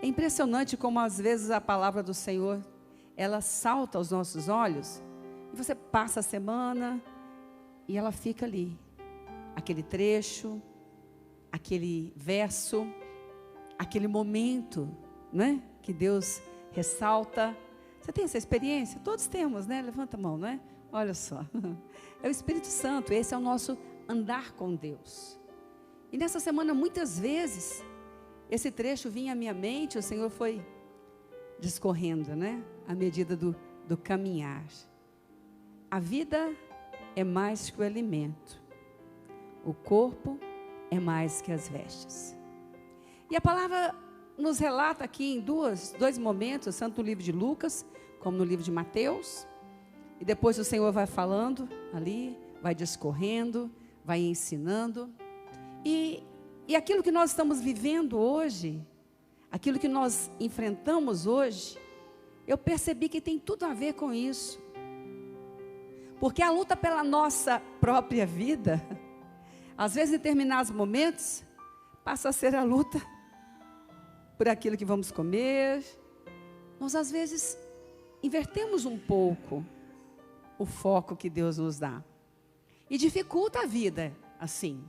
É impressionante como às vezes a palavra do Senhor, ela salta aos nossos olhos, e você passa a semana, e ela fica ali. Aquele trecho, aquele verso, aquele momento, né? Que Deus ressalta. Você tem essa experiência? Todos temos, né? Levanta a mão, né? Olha só. É o Espírito Santo, esse é o nosso andar com Deus. E nessa semana, muitas vezes, esse trecho vinha à minha mente, o Senhor foi discorrendo, né? À medida do caminhar. A vida é mais que o alimento. O corpo é mais que as vestes. E a palavra nos relata aqui em dois momentos, tanto no livro de Lucas, como no livro de Mateus. E depois o Senhor vai falando ali, vai discorrendo, vai ensinando. E aquilo que nós estamos vivendo hoje, aquilo que nós enfrentamos hoje, eu percebi que tem tudo a ver com isso. Porque a luta pela nossa própria vida, às vezes em determinados momentos, passa a ser a luta por aquilo que vamos comer. Nós às vezes invertemos um pouco o foco que Deus nos dá. E dificulta a vida assim.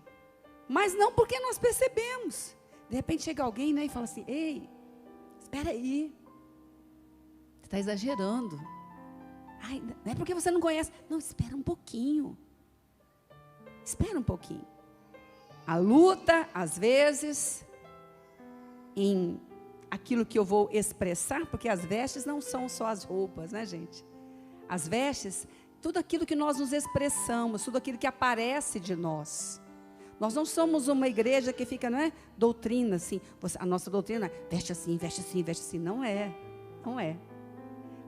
Mas não porque nós percebemos. De repente chega alguém, né, e fala assim: ei, espera aí. Você está exagerando. Ai, não é porque você não conhece. Não, espera um pouquinho. Espera um pouquinho. A luta, às vezes, em aquilo que eu vou expressar, porque as vestes não são só as roupas, né, gente? As vestes, tudo aquilo que nós nos expressamos, tudo aquilo que aparece de nós. Nós não somos uma igreja que fica, não é? Doutrina, assim. A nossa doutrina, veste assim, veste assim, veste assim. Não é, não é.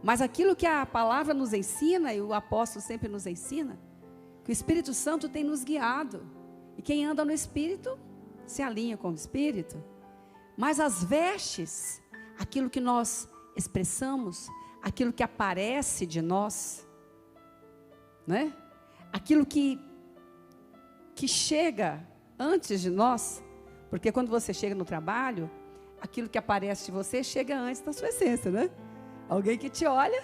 Mas aquilo que a palavra nos ensina, e o apóstolo sempre nos ensina, que o Espírito Santo tem nos guiado. E quem anda no Espírito, se alinha com o Espírito. Mas as vestes, aquilo que nós expressamos, aquilo que aparece de nós, né? Aquilo que chega antes de nós, porque quando você chega no trabalho, aquilo que aparece de você chega antes da sua essência, né? Alguém que te olha,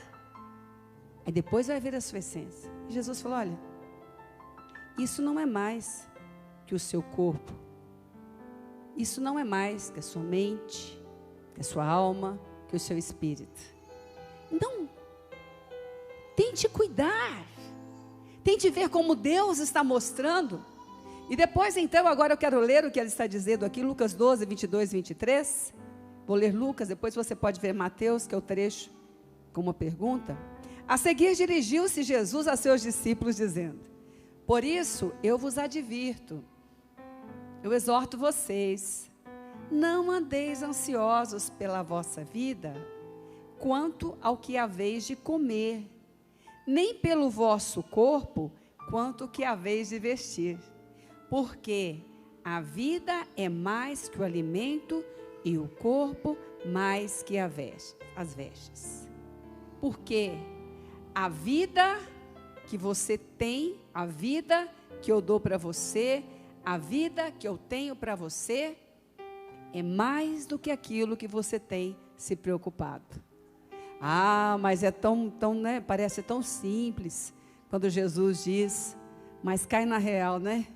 aí depois vai ver a sua essência. E Jesus falou: olha, isso não é mais que o seu corpo, isso não é mais que a sua mente, que a sua alma, que o seu espírito. Então, tente cuidar, tente ver como Deus está mostrando. E depois então, agora eu quero ler o que ele está dizendo aqui, Lucas 12, 22, 23. Vou ler Lucas, depois você pode ver Mateus, que é o trecho com uma pergunta. A seguir dirigiu-se Jesus a seus discípulos dizendo: por isso eu vos advirto, eu exorto vocês, não andeis ansiosos pela vossa vida, quanto ao que haveis de comer, nem pelo vosso corpo, quanto ao que haveis de vestir. Porque a vida é mais que o alimento e o corpo mais que as vestes. Porque a vida que você tem, a vida que eu dou para você, a vida que eu tenho para você, é mais do que aquilo que você tem se preocupado. Ah, mas é tão, né? Parece tão simples quando Jesus diz, mas cai na real, né?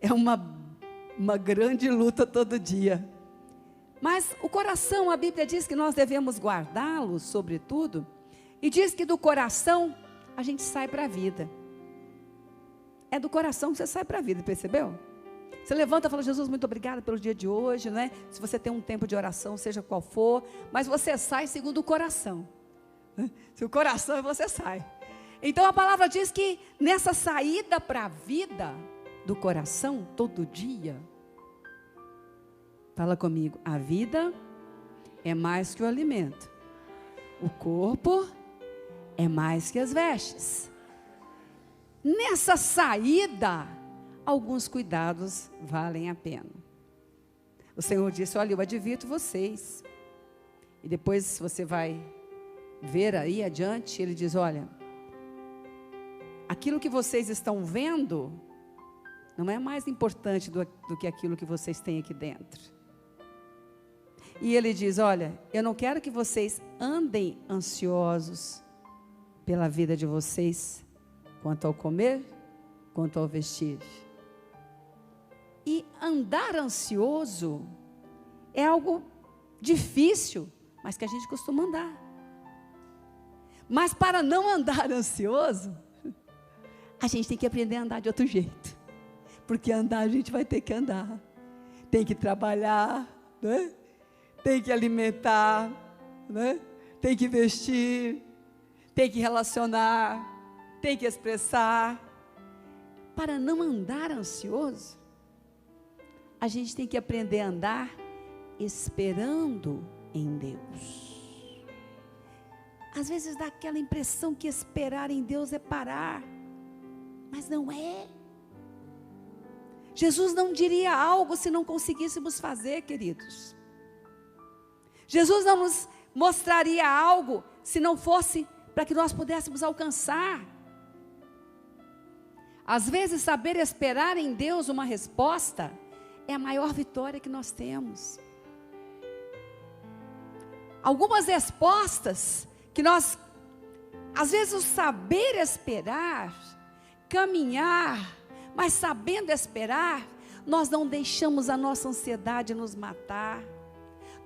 É uma grande luta todo dia. Mas o coração, a Bíblia diz que nós devemos guardá-lo, sobretudo, e diz que do coração a gente sai para a vida. É do coração que você sai para a vida, percebeu? Você levanta e fala: Jesus, muito obrigada pelo dia de hoje, né? Se você tem um tempo de oração, seja qual for, mas você sai segundo o coração. Se o coração você sai. Então a palavra diz que nessa saída para a vida do coração, todo dia, fala comigo, a vida é mais que o alimento, o corpo é mais que as vestes. Nessa saída, alguns cuidados valem a pena. O Senhor disse: olha, eu advirto vocês. E depois você vai ver aí adiante, ele diz: olha, aquilo que vocês estão vendo não é mais importante do que aquilo que vocês têm aqui dentro. E ele diz: olha, eu não quero que vocês andem ansiosos pela vida de vocês, quanto ao comer, quanto ao vestir. E andar ansioso é algo difícil, mas que a gente costuma andar. Mas para não andar ansioso, a gente tem que aprender a andar de outro jeito. Porque andar a gente vai ter que andar. Tem que trabalhar, né? Tem que alimentar, né? Tem que vestir, tem que relacionar, tem que expressar. Para não andar ansioso, a gente tem que aprender a andar esperando em Deus. Às vezes dá aquela impressão que esperar em Deus é parar, mas não é. Jesus não diria algo se não conseguíssemos fazer, queridos. Jesus não nos mostraria algo se não fosse para que nós pudéssemos alcançar. Às vezes, saber esperar em Deus uma resposta é a maior vitória que nós temos. Algumas respostas que nós, às vezes, o saber esperar, caminhar, mas sabendo esperar, nós não deixamos a nossa ansiedade nos matar,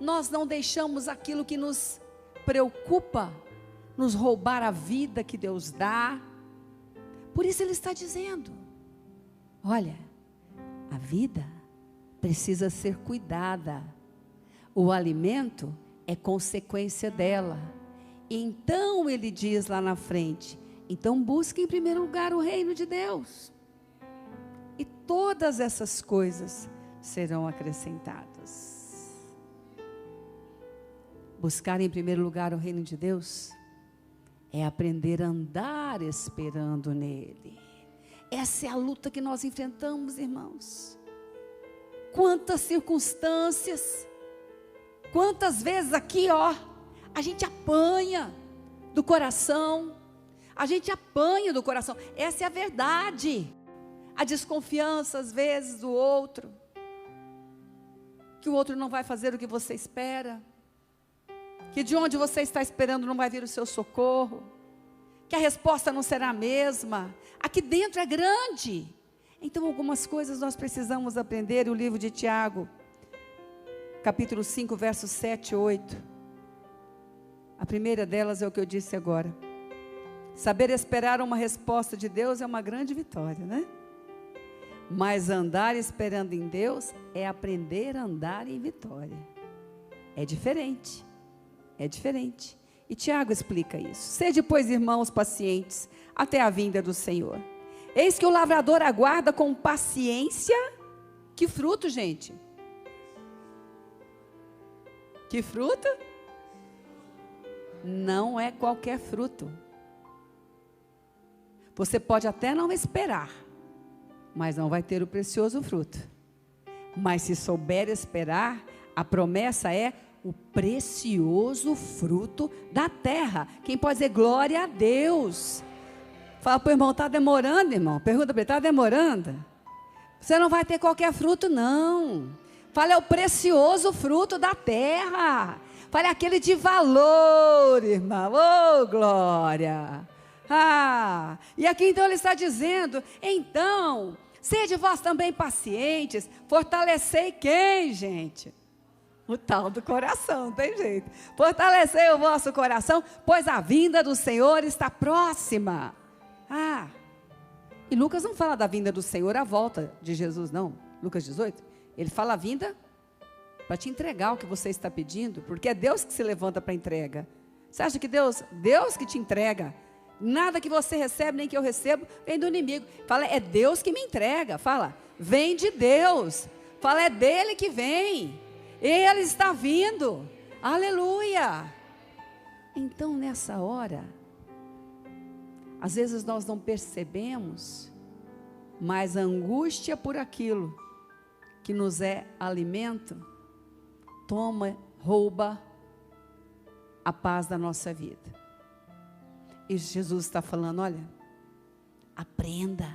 nós não deixamos aquilo que nos preocupa, nos roubar a vida que Deus dá. Por isso ele está dizendo: olha, a vida precisa ser cuidada, o alimento é consequência dela. Então ele diz lá na frente: então busque em primeiro lugar o reino de Deus, e todas essas coisas serão acrescentadas. Buscar em primeiro lugar o reino de Deus é aprender a andar esperando nele. Essa é a luta que nós enfrentamos, irmãos. Quantas circunstâncias, quantas vezes aqui, a gente apanha do coração, essa é a verdade. A desconfiança às vezes do outro, que o outro não vai fazer o que você espera, que de onde você está esperando não vai vir o seu socorro, que a resposta não será a mesma. Aqui dentro é grande. Então algumas coisas nós precisamos aprender. O livro de Tiago, capítulo 5, versos 7 e 8. A primeira delas é o que eu disse agora. Saber esperar uma resposta de Deus é uma grande vitória, né? Mas andar esperando em Deus é aprender a andar em vitória. É diferente. É diferente. E Tiago explica isso. Sede, pois, irmãos, pacientes até a vinda do Senhor. Eis que o lavrador aguarda com paciência. Que fruto, gente? Que fruto? Não é qualquer fruto. Você pode até não esperar, mas não vai ter o precioso fruto. Mas se souber esperar, a promessa é o precioso fruto da terra. Quem pode dizer glória a Deus? Fala para o irmão: está demorando, irmão? Pergunta para ele: está demorando? Você não vai ter qualquer fruto, não. Fala: é o precioso fruto da terra. Fala: é aquele de valor, irmão. Oh, glória. E aqui então ele está dizendo: então, sede vós também pacientes, fortalecei quem, gente? O tal do coração, não tem jeito. Fortalecei o vosso coração, pois a vinda do Senhor está próxima. E Lucas não fala da vinda do Senhor, a volta de Jesus, não. Lucas 18, ele fala a vinda para te entregar o que você está pedindo, porque é Deus que se levanta para entrega. Você acha que Deus que te entrega? Nada que você recebe, nem que eu recebo, vem do inimigo. Fala: é Deus que me entrega. Fala: vem de Deus. Fala: é dele que vem. Ele está vindo. Aleluia. Então nessa hora, às vezes nós não percebemos, mas a angústia por aquilo que nos é alimento, rouba a paz da nossa vida. E Jesus está falando: olha, aprenda.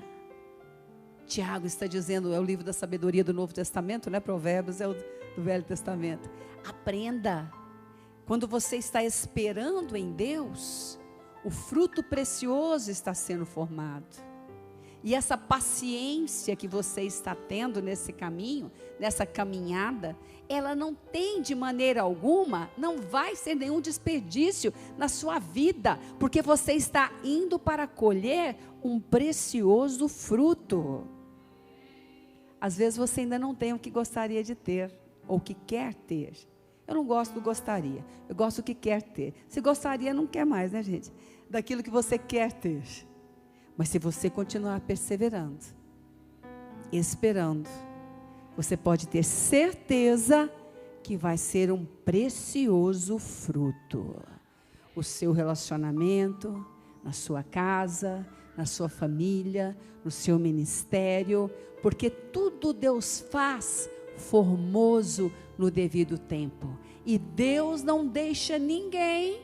Tiago está dizendo, é o livro da sabedoria do Novo Testamento, né? Provérbios é do Velho Testamento. Aprenda. Quando você está esperando em Deus, o fruto precioso está sendo formado. E essa paciência que você está tendo nesse caminho, nessa caminhada, ela não tem de maneira alguma, não vai ser nenhum desperdício na sua vida, porque você está indo para colher um precioso fruto. Às vezes você ainda não tem o que gostaria de ter, ou que quer ter. Eu não gosto do gostaria, eu gosto do que quer ter. Se gostaria, não quer mais, né, gente? Daquilo que você quer ter. Mas se você continuar perseverando, esperando, você pode ter certeza que vai ser um precioso fruto. O seu relacionamento, na sua casa, na sua família, no seu ministério, porque tudo Deus faz formoso no devido tempo. E Deus não deixa ninguém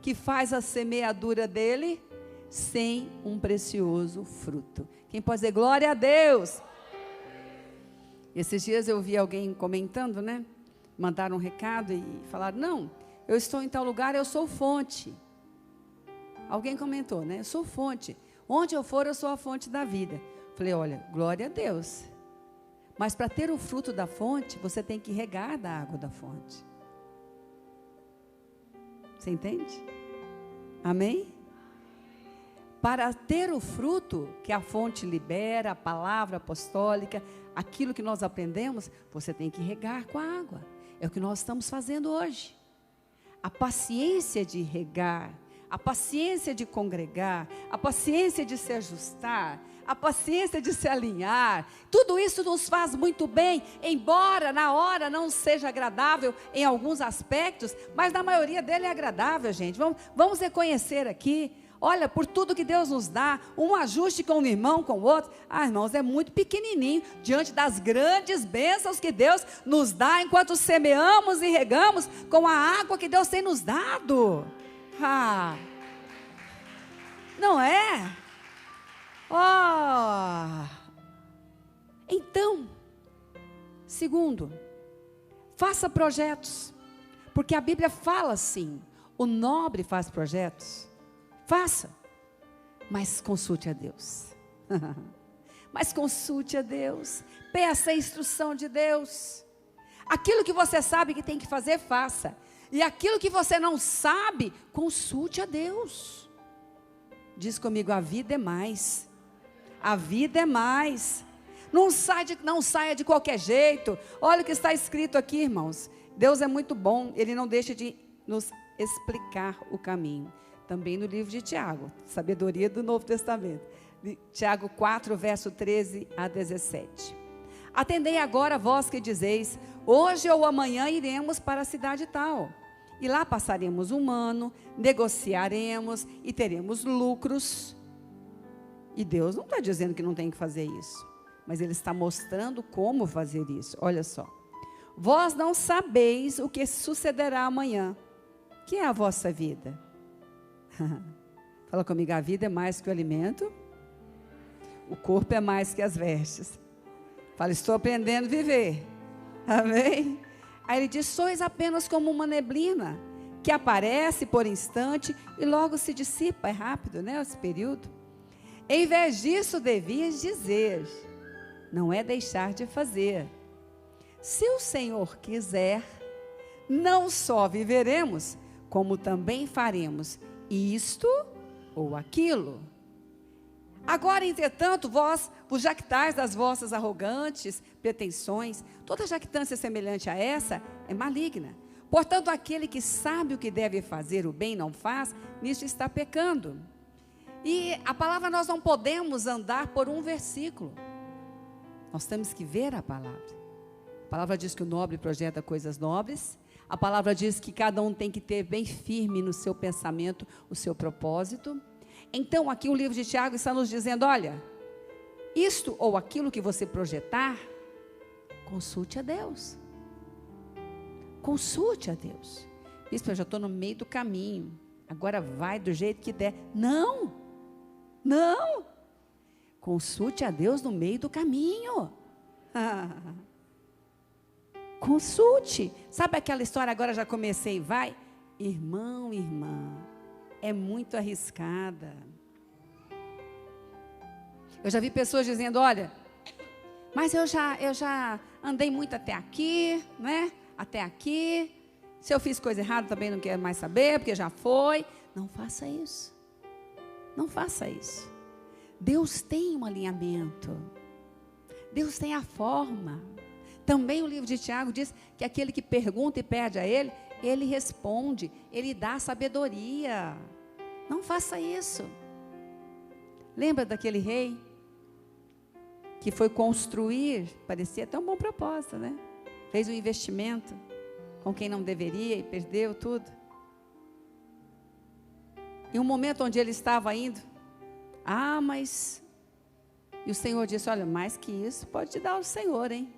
que faz a semeadura dele sem um precioso fruto. Quem pode dizer glória a Deus? Esses dias eu vi alguém comentando, né? Mandaram um recado e falaram, não, eu estou em tal lugar, eu sou fonte. Alguém comentou, né? Eu sou fonte. Onde eu for, eu sou a fonte da vida. Falei, olha, glória a Deus. Mas para ter o fruto da fonte, você tem que regar da água da fonte. Você entende? Amém? Para ter o fruto que a fonte libera, a palavra apostólica, aquilo que nós aprendemos, você tem que regar com a água. É o que nós estamos fazendo hoje. A paciência de regar, a paciência de congregar, a paciência de se ajustar, a paciência de se alinhar, tudo isso nos faz muito bem, embora na hora não seja agradável em alguns aspectos, mas na maioria dele é agradável, gente. Vamos reconhecer aqui. Olha, por tudo que Deus nos dá, um ajuste com um irmão, com o outro, irmãos, é muito pequenininho, diante das grandes bênçãos que Deus nos dá, enquanto semeamos e regamos com a água que Deus tem nos dado. Não é? Então, segundo, faça projetos, porque a Bíblia fala assim, o nobre faz projetos. Faça, mas consulte a Deus. Mas consulte a Deus. Peça a instrução de Deus. Aquilo que você sabe que tem que fazer, faça. E aquilo que você não sabe, consulte a Deus. Diz comigo, a vida é mais. A vida é mais. Não saia de qualquer jeito. Olha o que está escrito aqui, irmãos. Deus é muito bom. Ele não deixa de nos explicar o caminho. Também no livro de Tiago, sabedoria do Novo Testamento. Tiago 4, verso 13 a 17. Atendei agora vós que dizeis, hoje ou amanhã iremos para a cidade tal. E lá passaremos um ano, negociaremos e teremos lucros. E Deus não está dizendo que não tem que fazer isso. Mas Ele está mostrando como fazer isso. Olha só. Vós não sabeis o que sucederá amanhã. Que é a vossa vida? Fala comigo, a vida é mais que o alimento, o corpo é mais que as vestes. Fala, estou aprendendo a viver. Amém? Aí ele diz, sois apenas como uma neblina, que aparece por instante e logo se dissipa. É rápido, né, esse período. Em vez disso, devias dizer, não é deixar de fazer. Se o Senhor quiser, não só viveremos, como também faremos isto ou aquilo. Agora, entretanto, vós vos jactais das vossas arrogantes pretensões. Toda jactância semelhante a essa é maligna. Portanto, aquele que sabe o que deve fazer, o bem não faz, nisso está pecando. E a palavra, nós não podemos andar por um versículo. Nós temos que ver a palavra. A palavra diz que o nobre projeta coisas nobres. A palavra diz que cada um tem que ter bem firme no seu pensamento o seu propósito. Então, aqui o livro de Tiago está nos dizendo, olha, isto ou aquilo que você projetar, consulte a Deus. Consulte a Deus. Bispo, eu já estou no meio do caminho, agora vai do jeito que der. Não, não. Consulte a Deus no meio do caminho. Consulte. Sabe aquela história, agora já comecei, vai? Irmão, irmã, é muito arriscada. Eu já vi pessoas dizendo, olha, mas eu já andei muito até aqui, né? Até aqui. Se eu fiz coisa errada, também não quero mais saber, porque já foi. Não faça isso. Não faça isso. Deus tem um alinhamento. Deus tem a forma. Também o livro de Tiago diz que aquele que pergunta e pede a Ele, Ele responde, Ele dá sabedoria. Não faça isso. Lembra daquele rei que foi construir, parecia até um bom propósito, né? Fez um investimento com quem não deveria e perdeu tudo. Em um momento onde ele estava indo, mas... E o Senhor disse, olha, mais que isso, pode te dar o Senhor, hein?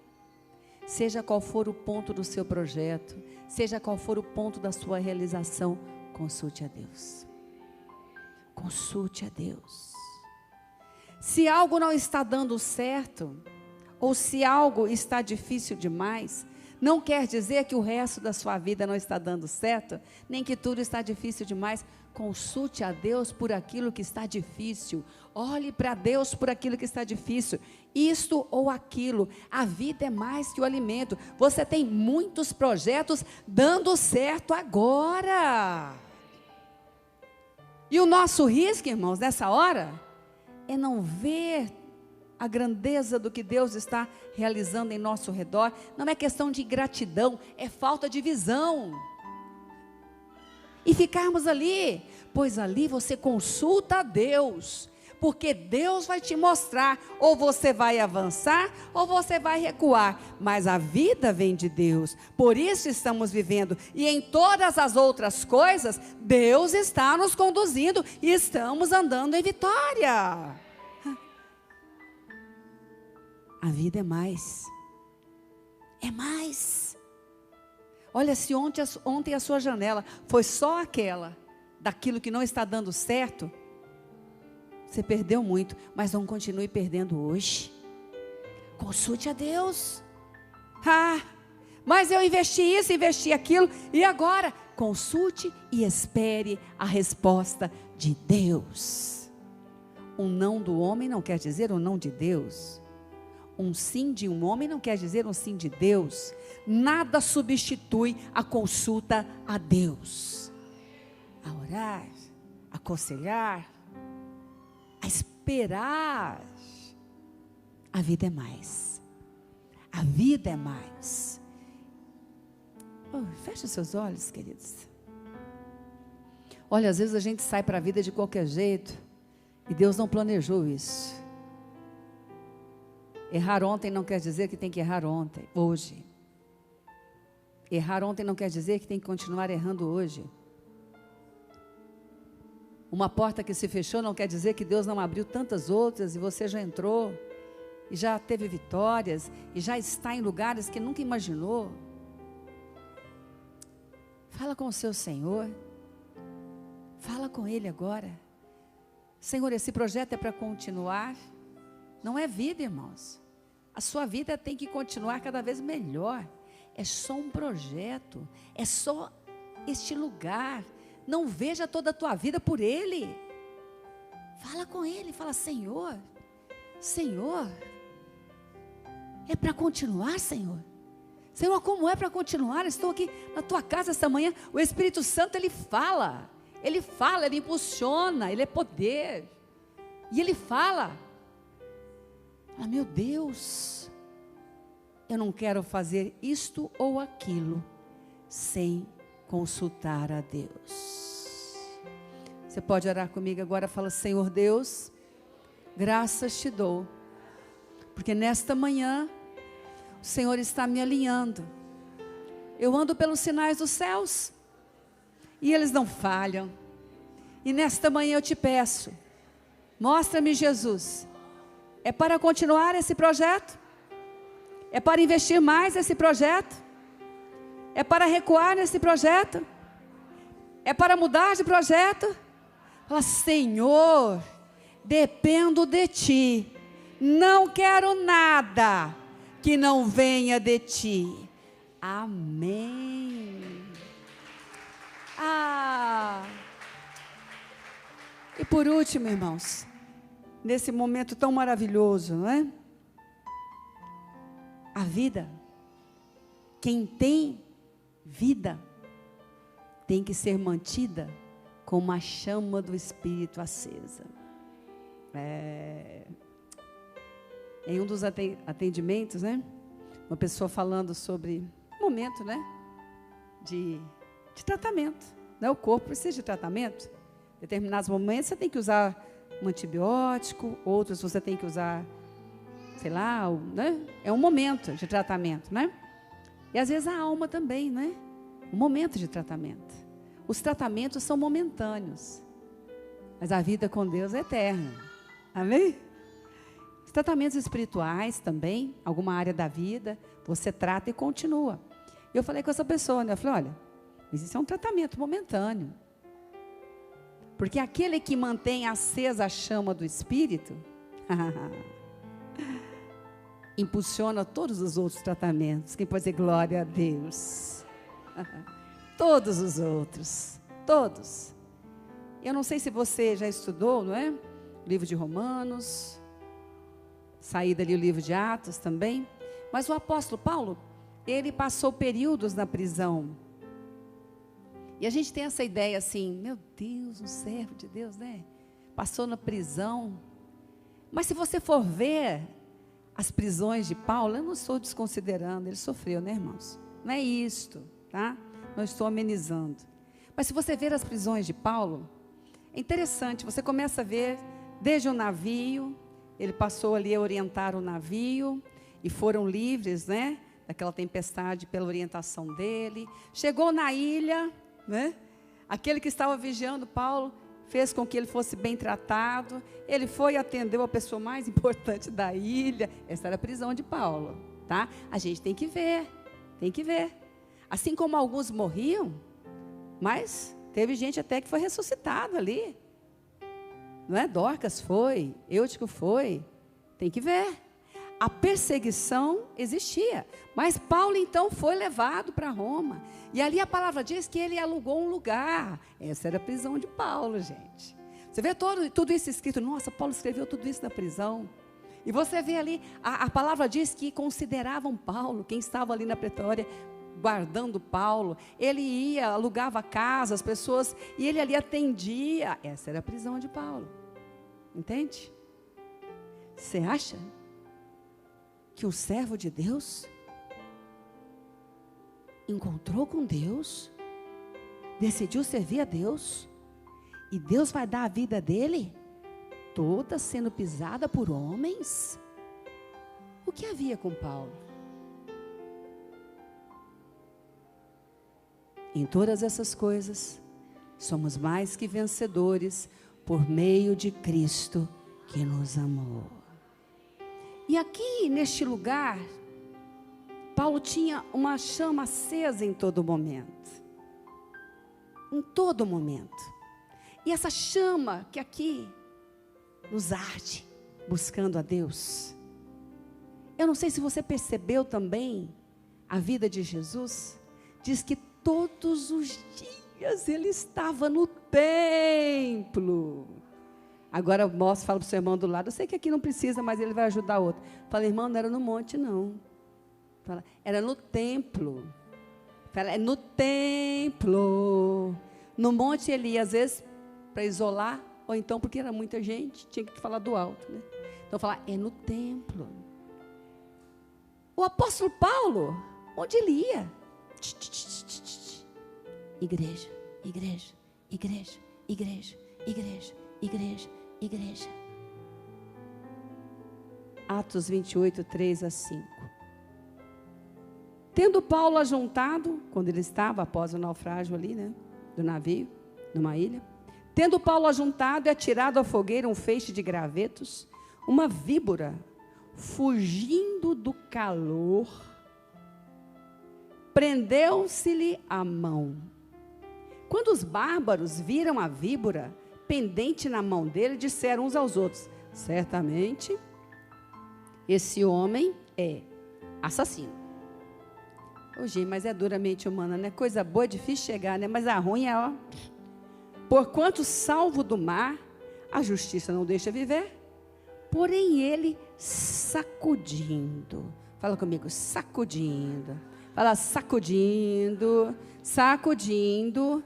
Seja qual for o ponto do seu projeto, seja qual for o ponto da sua realização, consulte a Deus. Consulte a Deus. Se algo não está dando certo, ou se algo está difícil demais, não quer dizer que o resto da sua vida não está dando certo, nem que tudo está difícil demais. Consulte a Deus por aquilo que está difícil. Olhe para Deus por aquilo que está difícil. Isto ou aquilo. A vida é mais que o alimento. Você tem muitos projetos dando certo agora. E o nosso risco, irmãos, nessa hora, é não ver a grandeza do que Deus está realizando em nosso redor. Não é questão de ingratidão, é falta de visão. E ficarmos ali, pois ali você consulta a Deus, porque Deus vai te mostrar, ou você vai avançar, ou você vai recuar, mas a vida vem de Deus, por isso estamos vivendo, e em todas as outras coisas, Deus está nos conduzindo, e estamos andando em vitória. A vida é mais. Olha, se ontem a sua janela foi só aquela, daquilo que não está dando certo, você perdeu muito, mas não continue perdendo hoje. Consulte a Deus. Mas eu investi isso, investi aquilo, e agora? Consulte e espere a resposta de Deus. Um não do homem não quer dizer um não de Deus. Um sim de um homem não quer dizer um sim de Deus. Nada substitui a consulta a Deus. A orar, a aconselhar, a esperar. A vida é mais. A vida é mais. Feche os seus olhos, queridos. Olha, às vezes a gente sai para a vida de qualquer jeito e Deus não planejou isso. Errar ontem não quer dizer que tem que errar hoje. Errar ontem não quer dizer que tem que continuar errando hoje. Uma porta que se fechou não quer dizer que Deus não abriu tantas outras e você já entrou, e já teve vitórias, e já está em lugares que nunca imaginou. Fala com o seu Senhor. Fala com Ele agora. Senhor, esse projeto é para continuar. Não é vida, irmãos. A sua vida tem que continuar cada vez melhor. É só um projeto. É só este lugar. Não veja toda a tua vida por Ele. Fala com Ele. Fala, Senhor, é para continuar, Senhor? Senhor, como é para continuar? Estou aqui na tua casa esta manhã. O Espírito Santo, Ele fala. Ele impulsiona, Ele é poder. E Ele fala. Meu Deus, eu não quero fazer isto ou aquilo sem consultar a Deus. Você pode orar comigo agora? Fala, Senhor Deus, graças te dou, porque nesta manhã o Senhor está me alinhando. Eu ando pelos sinais dos céus e eles não falham. E nesta manhã eu te peço, mostra-me, Jesus. É para continuar esse projeto? É para investir mais nesse projeto? É para recuar nesse projeto? É para mudar de projeto? Fala, Senhor, dependo de Ti. Não quero nada que não venha de Ti. Amém. E por último, irmãos, nesse momento tão maravilhoso, não é? A vida, quem tem vida, tem que ser mantida com uma chama do Espírito acesa. Em um dos atendimentos, né? Uma pessoa falando sobre um momento, né? De tratamento, né? O corpo precisa de tratamento. Em determinados momentos você tem que usar um antibiótico, outros você tem que usar, sei lá, né? É um momento de tratamento, né? E às vezes a alma também, né? Um momento de tratamento. Os tratamentos são momentâneos, mas a vida com Deus é eterna. Amém? Os tratamentos espirituais também, alguma área da vida, você trata e continua. Eu falei com essa pessoa, né? Eu falei, olha, isso é um tratamento momentâneo. Porque aquele que mantém acesa a chama do Espírito, impulsiona todos os outros tratamentos. Quem pode dizer glória a Deus? Todos os outros, todos. Eu não sei se você já estudou, não é? O livro de Romanos, saída ali o livro de Atos também. Mas o apóstolo Paulo, ele passou períodos na prisão. E a gente tem essa ideia assim, meu Deus, um servo de Deus, né? Passou na prisão. Mas se você for ver as prisões de Paulo, eu não estou desconsiderando, ele sofreu, né, irmãos? Não é isto, tá? Não estou amenizando. Mas se você ver as prisões de Paulo, é interessante, você começa a ver desde o navio, ele passou ali a orientar o navio, e foram livres, né, daquela tempestade pela orientação dele. Chegou na ilha, né, aquele que estava vigiando Paulo, fez com que ele fosse bem tratado, ele foi e atendeu a pessoa mais importante da ilha. Essa era a prisão de Paulo, tá? A gente tem que ver, assim como alguns morriam, mas teve gente até que foi ressuscitada ali, não é? Dorcas foi, Eutico foi, tem que ver. A perseguição existia, mas Paulo então foi levado para Roma, e ali a palavra diz que ele alugou um lugar. Essa era a prisão de Paulo, gente. Você vê tudo isso escrito, nossa, Paulo escreveu tudo isso na prisão, e você vê ali, a palavra diz que consideravam Paulo, quem estava ali na pretória, guardando Paulo, ele ia, alugava casa, as pessoas, e ele ali atendia. Essa era a prisão de Paulo, entende? Você acha que um servo de Deus encontrou com Deus, decidiu servir a Deus, e Deus vai dar a vida dele toda sendo pisada por homens? O que havia com Paulo? Em todas essas coisas, somos mais que vencedores por meio de Cristo que nos amou. E aqui, neste lugar, Paulo tinha uma chama acesa em todo momento. Em todo momento. E essa chama que aqui nos arde, buscando a Deus. Eu não sei se você percebeu também a vida de Jesus. Diz que todos os dias ele estava no templo. Agora fala para o seu irmão do lado, eu sei que aqui não precisa, mas ele vai ajudar outro. Fala, irmão, não era no monte, não. Fala, era no templo. Fala, é no templo. No monte ele ia, às vezes, para isolar, ou então porque era muita gente, tinha que falar do alto, né? Então fala, é no templo. O apóstolo Paulo, onde ele ia? Igreja, igreja, igreja, igreja, igreja, igreja, igreja. Atos 28, 3 a 5. Tendo Paulo ajuntado, quando ele estava após o naufrágio ali, né, do navio, numa ilha, tendo Paulo ajuntado e atirado à fogueira um feixe de gravetos, uma víbora, fugindo do calor, prendeu-se-lhe a mão. Quando os bárbaros viram a víbora pendente na mão dele, disseram uns aos outros, certamente esse homem é assassino. Hoje, mas é duramente humana, né? Coisa boa é difícil chegar, né? Mas a ruim é, ó. Porquanto salvo do mar, a justiça não deixa viver, porém ele sacudindo. Fala comigo, sacudindo. Fala, sacudindo, sacudindo.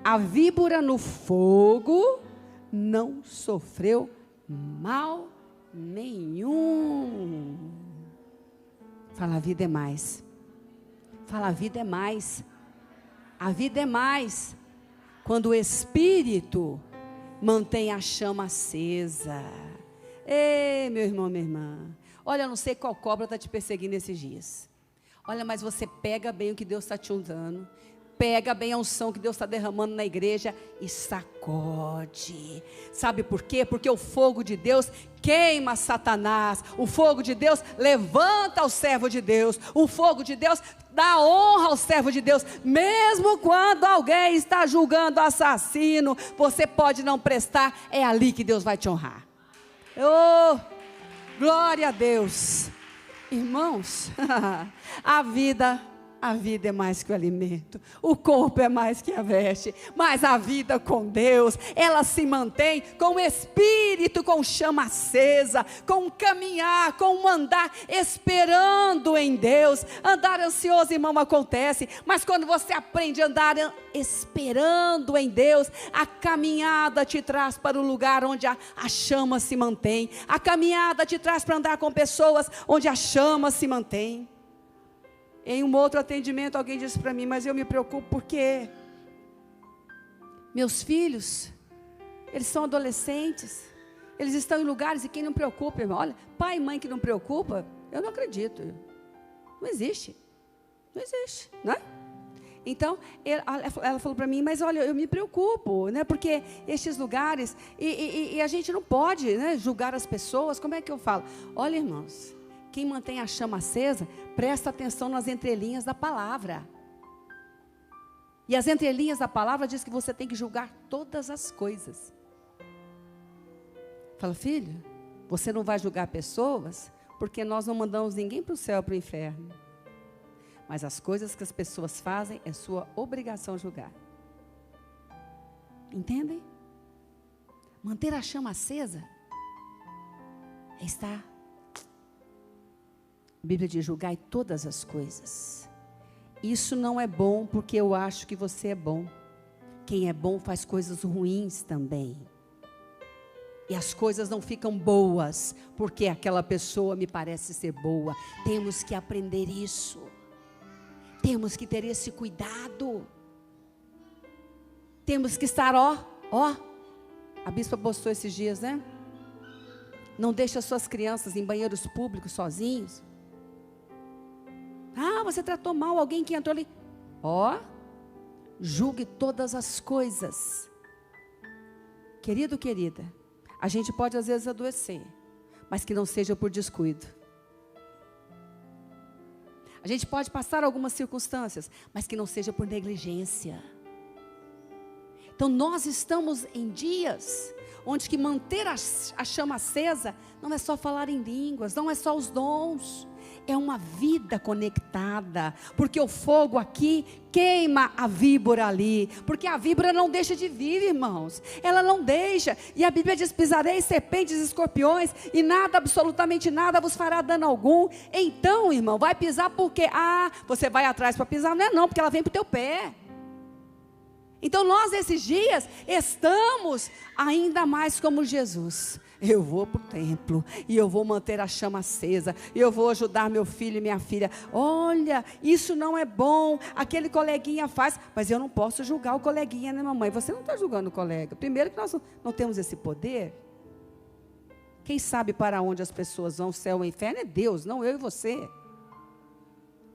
A víbora no fogo não sofreu mal nenhum. Fala, a vida é mais. Fala, a vida é mais. A vida é mais. Quando o Espírito mantém a chama acesa. Ei, meu irmão, minha irmã. Olha, eu não sei qual cobra está te perseguindo esses dias. Olha, mas você pega bem o que Deus está te usando. Pega bem a unção que Deus está derramando na igreja e sacode. Sabe por quê? Porque o fogo de Deus queima Satanás. O fogo de Deus levanta o servo de Deus. O fogo de Deus dá honra ao servo de Deus. Mesmo quando alguém está julgando assassino, você pode não prestar, é ali que Deus vai te honrar. Oh, glória a Deus. Irmãos, a vida é mais que o alimento, o corpo é mais que a veste, mas a vida com Deus, ela se mantém com o Espírito, com chama acesa, com caminhar, com andar esperando em Deus. Andar ansioso, irmão, acontece, mas quando você aprende a andar esperando em Deus, a caminhada te traz para o lugar onde a chama se mantém, a caminhada te traz para andar com pessoas onde a chama se mantém. Em um outro atendimento, alguém disse para mim, mas eu me preocupo porque meus filhos, eles são adolescentes, eles estão em lugares e quem não preocupa, irmão, olha, pai e mãe que não preocupa, eu não acredito, não existe, né? Então, ela falou para mim, mas olha, eu me preocupo, né? Porque estes lugares, e a gente não pode, né, julgar as pessoas. Como é que eu falo? Olha, irmãos, quem mantém a chama acesa, presta atenção nas entrelinhas da palavra. E as entrelinhas da palavra diz que você tem que julgar todas as coisas. Fala, filho, você não vai julgar pessoas, porque nós não mandamos ninguém para o céu ou para o inferno. Mas as coisas que as pessoas fazem, é sua obrigação julgar. Entendem? Manter a chama acesa é estar... A Bíblia diz, julgai todas as coisas. Isso não é bom porque eu acho que você é bom. Quem é bom faz coisas ruins também. E as coisas não ficam boas porque aquela pessoa me parece ser boa. Temos que aprender isso. Temos que ter esse cuidado. Temos que estar, ó. A bispa postou esses dias, né? Não deixe as suas crianças em banheiros públicos sozinhos. Ah, você tratou mal alguém que entrou ali. Julgue todas as coisas. Querido, querida, a gente pode às vezes adoecer, mas que não seja por descuido. A gente pode passar algumas circunstâncias, mas que não seja por negligência. Então nós estamos em dias onde que manter a chama acesa não é só falar em línguas, não é só os dons. É uma vida conectada, porque o fogo aqui queima a víbora ali, porque a víbora não deixa de vir, irmãos, ela não deixa, e a Bíblia diz, pisareis serpentes e escorpiões, e nada, absolutamente nada vos fará dano algum. Então, irmão, vai pisar porque, você vai atrás para pisar, não, porque ela vem para o teu pé. Então nós nesses dias estamos ainda mais como Jesus. Eu vou para o templo e eu vou manter a chama acesa, e eu vou ajudar meu filho e minha filha. Olha, isso não é bom, aquele coleguinha faz, mas eu não posso julgar o coleguinha, né, mamãe? Você não está julgando o colega. Primeiro que nós não temos esse poder. Quem sabe para onde as pessoas vão, céu ou inferno, é Deus, não eu e você.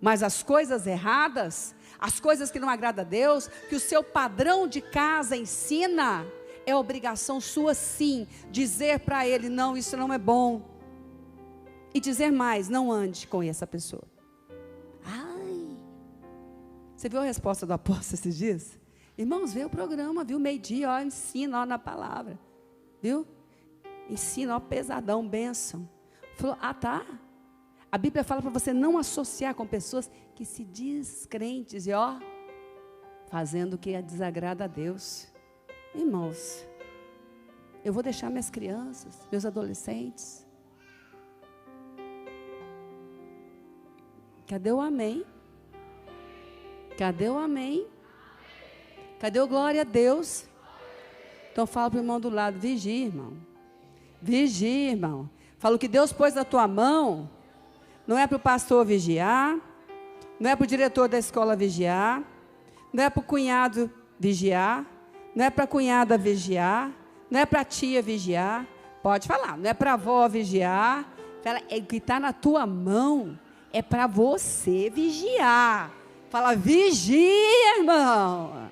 Mas as coisas erradas, as coisas que não agradam a Deus, que o seu padrão de casa ensina, é obrigação sua sim, dizer para ele, não, isso não é bom. E dizer mais, não ande com essa pessoa. Você viu a resposta do apóstolo esses dias? Irmãos, vê o programa, viu, meio-dia, ensina, na palavra. Viu? Ensina, pesadão, bênção. Falou, tá. A Bíblia fala para você não associar com pessoas que se diz crentes e fazendo o que desagrada a Deus. Irmãos, eu vou deixar minhas crianças, meus adolescentes. Cadê o amém? Cadê o amém? Cadê o glória a Deus? Então fala para o irmão do lado, vigia, irmão. Vigia, irmão. Fala o que Deus pôs na tua mão. Não é para o pastor vigiar, não é para o diretor da escola vigiar, não é para o cunhado vigiar, não é para a cunhada vigiar, não é para a tia vigiar. Pode falar, não é para a avó vigiar. Fala, o que está na tua mão é para você vigiar. Fala, vigia, irmão.